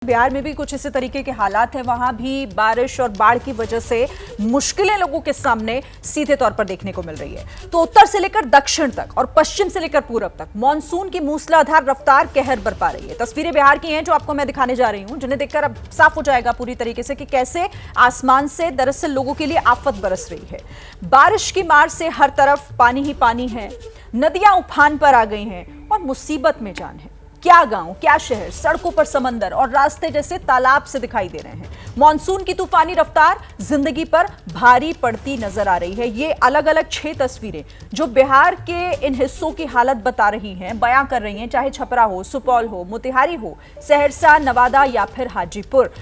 बिहार में भी कुछ इसी तरीके के हालात हैं। वहां भी बारिश और बाढ़ की वजह से मुश्किलें लोगों के सामने सीधे तौर पर देखने को मिल रही है। तो उत्तर से लेकर दक्षिण तक और पश्चिम से लेकर पूरब तक मॉनसून की मूसलाधार रफ्तार कहर बरपा रही है। तस्वीरें बिहार की हैं जो आपको मैं दिखाने जा रही हूं, जिन्हें देखकर अब साफ हो जाएगा पूरी तरीके से कि कैसे आसमान से दरअसल लोगों के लिए आफत बरस रही है। बारिश की मार से हर तरफ पानी ही पानी है, नदियां उफान पर आ गई हैं और मुसीबत में जान है। क्या गांव, क्या शहर, सड़कों पर समंदर और रास्ते जैसे तालाब से दिखाई दे रहे हैं। मॉनसून की तूफानी रफ्तार जिंदगी पर भारी पड़ती नजर आ रही है। ये अलग अलग 6 तस्वीरें जो बिहार के इन हिस्सों की हालत बता रही हैं, बयां कर रही हैं, चाहे छपरा हो, सुपौल हो, मोतिहारी हो, सहरसा, नवादा या फिर हाजीपुर।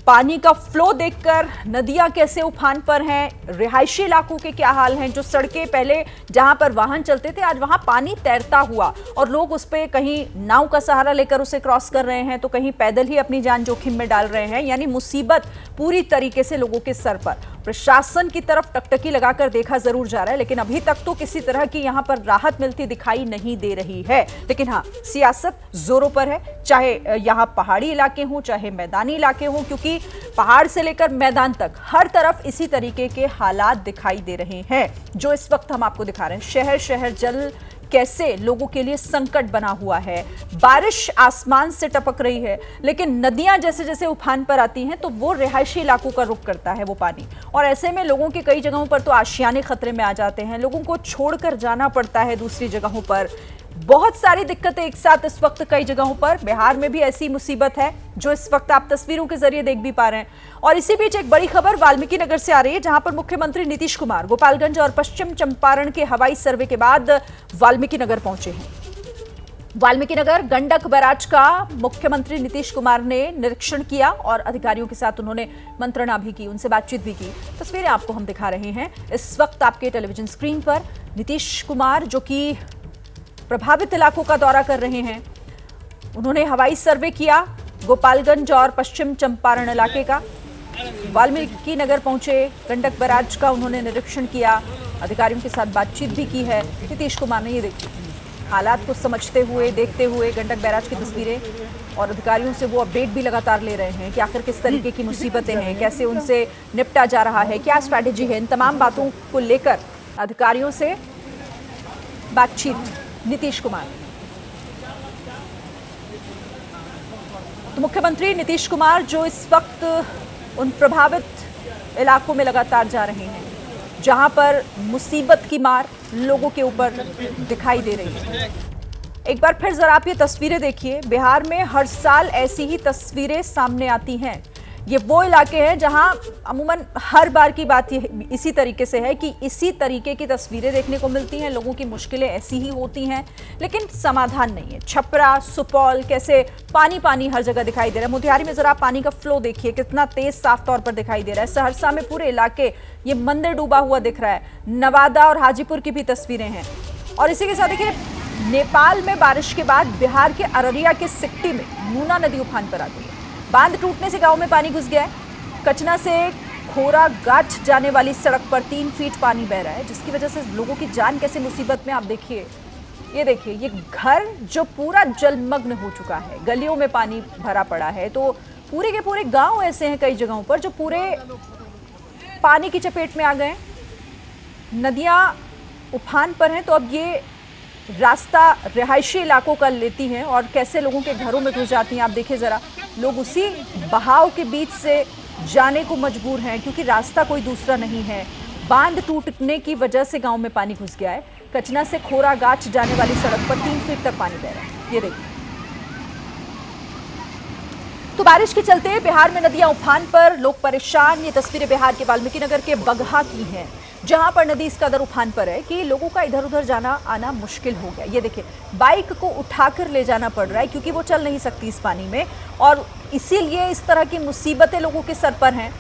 पानी का फ्लो देखकर नदियां कैसे उफान पर हैं, रिहायशी इलाकों के क्या हाल हैं, जो सड़कें पहले जहां पर वाहन चलते थे आज वहां पानी तैरता हुआ और लोग उस पे कहीं नाव का सहारा लेकर उसे क्रॉस कर रहे हैं तो कहीं पैदल ही अपनी जान जोखिम में डाल रहे हैं। यानी मुसीबत पूरी तरीके से लोगों के सर पर। प्रशासन की तरफ टकटकी लगाकर देखा जरूर जा रहा है, लेकिन अभी तक तो किसी तरह की यहां पर राहत मिलती दिखाई नहीं दे रही है। लेकिन हाँ, सियासत जोरों पर है, चाहे यहां पहाड़ी इलाके हों चाहे मैदानी इलाके हों, क्योंकि पहाड़ से लेकर मैदान तक हर तरफ इसी तरीके के हालात दिखाई दे रहे हैं जो इस वक्त हम आपको दिखा रहे हैं। शहर शहर जल कैसे लोगों के लिए संकट बना हुआ है। बारिश आसमान से टपक रही है, लेकिन नदियां जैसे जैसे उफान पर आती हैं तो वो रिहायशी इलाकों का रुख करता है वो पानी, और ऐसे में लोगों के कई जगहों पर तो आशियाने खतरे में आ जाते हैं। लोगों को छोड़कर जाना पड़ता है दूसरी जगहों पर। बहुत सारी दिक्कतें एक साथ इस वक्त कई जगहों पर। बिहार में भी ऐसी मुसीबत है जो इस वक्त आप तस्वीरों के जरिए देख भी पा रहे हैं। और इसी बीच एक बड़ी खबर वाल्मीकि नगर से आ रही है, जहां पर मुख्यमंत्री नीतीश कुमार गोपालगंज और पश्चिम चंपारण के हवाई सर्वे के बाद वाल्मीकि नगर पहुंचे हैं। वाल्मीकि नगर गंडक बैराज का मुख्यमंत्री नीतीश कुमार ने निरीक्षण किया और अधिकारियों के साथ उन्होंने मंत्रणा भी की, उनसे बातचीत भी की। तस्वीरें आपको हम दिखा रहे हैं इस वक्त आपके टेलीविजन स्क्रीन पर। नीतीश कुमार जो कि प्रभावित इलाकों का दौरा कर रहे हैं, उन्होंने हवाई सर्वे किया गोपालगंज और पश्चिम चंपारण इलाके का। वाल्मीकि नगर पहुंचे, गंडक बैराज का उन्होंने निरीक्षण किया, अधिकारियों के साथ बातचीत भी की है नीतीश कुमार ने। ये देखिए हालात को समझते हुए, देखते हुए गंडक बैराज की तस्वीरें, और अधिकारियों से वो अपडेट भी लगातार ले रहे हैं कि आखिर किस तरीके की मुसीबतें हैं, कैसे उनसे निपटा जा रहा है, क्या स्ट्रैटेजी है। इन तमाम बातों को लेकर अधिकारियों से बातचीत नीतीश कुमार। तो मुख्यमंत्री नीतीश कुमार जो इस वक्त उन प्रभावित इलाकों में लगातार जा रहे हैं जहां पर मुसीबत की मार लोगों के ऊपर दिखाई दे रही है। एक बार फिर जरा आप ये तस्वीरें देखिए। बिहार में हर साल ऐसी ही तस्वीरें सामने आती हैं। ये वो इलाके हैं जहां अमूमन हर बार की बात इसी तरीके से है कि इसी तरीके की तस्वीरें देखने को मिलती हैं। लोगों की मुश्किलें ऐसी ही होती हैं, लेकिन समाधान नहीं है। छपरा, सुपौल, कैसे पानी पानी हर जगह दिखाई दे रहा है। मोतिहारी में जरा पानी का फ्लो देखिए, कितना तेज साफ तौर पर दिखाई दे रहा है। सहरसा में पूरे इलाके ये मंदिर डूबा हुआ दिख रहा है। नवादा और हाजीपुर की भी तस्वीरें हैं। और इसी के साथ देखिए, नेपाल में बारिश के बाद बिहार के अररिया के सिकटी में नूना नदी उफान पर आ गई है। बांध टूटने से गांव में पानी घुस गया है। कचना से खोरा गाठ जाने वाली सड़क पर 3 फीट पानी बह रहा है, जिसकी वजह से लोगों की जान कैसे मुसीबत में। आप देखिए, ये देखिए, ये घर जो पूरा जलमग्न हो चुका है, गलियों में पानी भरा पड़ा है। तो पूरे के पूरे गांव ऐसे हैं कई जगहों पर जो पूरे पानी की चपेट में आ गए। नदियां उफान पर हैं, तो अब ये रास्ता रिहायशी इलाकों का लेती हैं और कैसे लोगों के घरों में घुस जाती हैं। आप देखिए जरा, लोग उसी बहाव के बीच से जाने को मजबूर हैं क्योंकि रास्ता कोई दूसरा नहीं है। बांध टूटने की वजह से गांव में पानी घुस गया है। कचना से खोरा गाछ जाने वाली सड़क पर 3 फीट तक पानी बह रहा है। ये देखिए, तो बारिश के चलते बिहार में नदियां उफान पर, लोग परेशान। ये तस्वीरें बिहार के वाल्मीकि नगर के बगहा की हैं, जहां पर नदी इस कदर उफान पर है कि लोगों का इधर उधर जाना आना मुश्किल हो गया। ये देखिए, बाइक को उठाकर ले जाना पड़ रहा है क्योंकि वो चल नहीं सकती इस पानी में, और इसीलिए इस तरह की मुसीबतें लोगों के सर पर हैं।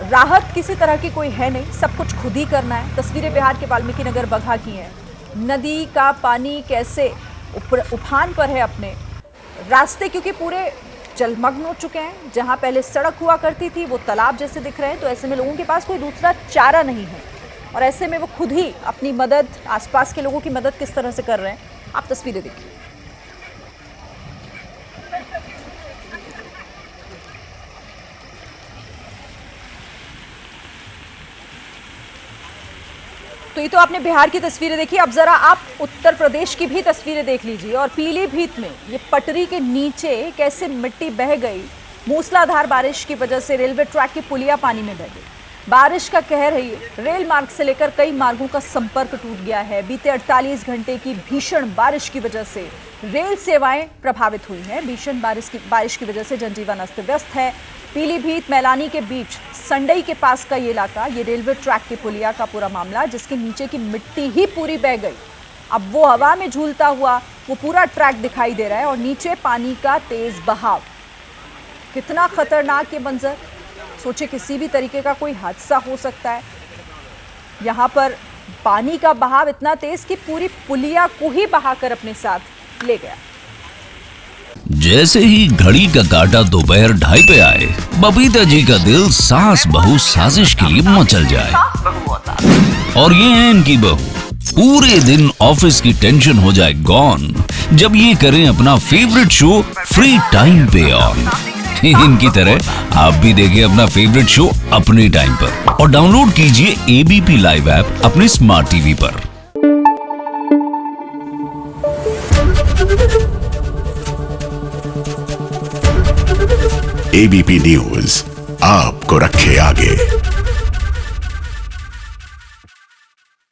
राहत किसी तरह की कोई है नहीं, सब कुछ खुद ही करना है। तस्वीरें बिहार के वाल्मीकि नगर बगहा की हैं। नदी का पानी कैसे उफान पर है अपने रास्ते, क्योंकि पूरे जलमग्न हो चुके हैं। जहां पहले सड़क हुआ करती थी वो तालाब जैसे दिख रहे हैं। तो ऐसे में लोगों के पास कोई दूसरा चारा नहीं है, और ऐसे में वो खुद ही अपनी मदद, आसपास के लोगों की मदद किस तरह से कर रहे हैं, आप तस्वीरें देखिए। तो ये तो आपने बिहार की तस्वीरें देखी, अब जरा आप उत्तर प्रदेश की भी तस्वीरें देख लीजिए। और पीलीभीत में ये पटरी के नीचे कैसे मिट्टी बह गई। मूसलाधार बारिश की वजह से रेलवे ट्रैक की पुलिया पानी में बह गई। बारिश का कहर है ये। रेल मार्ग से लेकर कई मार्गों का संपर्क टूट गया है। बीते 48 घंटे की भीषण बारिश की वजह से रेल सेवाएं प्रभावित हुई हैं। भीषण बारिश की वजह से जनजीवन अस्त व्यस्त है। पीलीभीत मैलानी के बीच संडई के पास का ये इलाका, ये रेलवे ट्रैक की पुलिया का पूरा मामला, जिसके नीचे की मिट्टी ही पूरी बह गई। अब वो हवा में झूलता हुआ वो पूरा ट्रैक दिखाई दे रहा है और नीचे पानी का तेज बहाव। कितना खतरनाक ये मंजर। सोचे किसी भी तरीके का कोई हादसा हो सकता है। यहाँ पर पानी का बहाव इतना तेज कि पूरी पुलिया को ही बहाकर अपने साथ ले गया। जैसे ही घड़ी का काटा दोपहर 2:30 पे आए, बबीता जी का दिल सास बहू साजिश के लिए मचल जाए। और ये है इनकी बहू, पूरे दिन ऑफिस की टेंशन हो जाए गॉन जब ये करें अपना फेवरेट शो फ्री टाइम पे ऑन। इनकी तरह आप भी देखिए अपना फेवरेट शो अपने टाइम पर और डाउनलोड कीजिए एबीपी लाइव ऐप अपने स्मार्ट टीवी पर। एबीपी न्यूज आपको रखे आगे।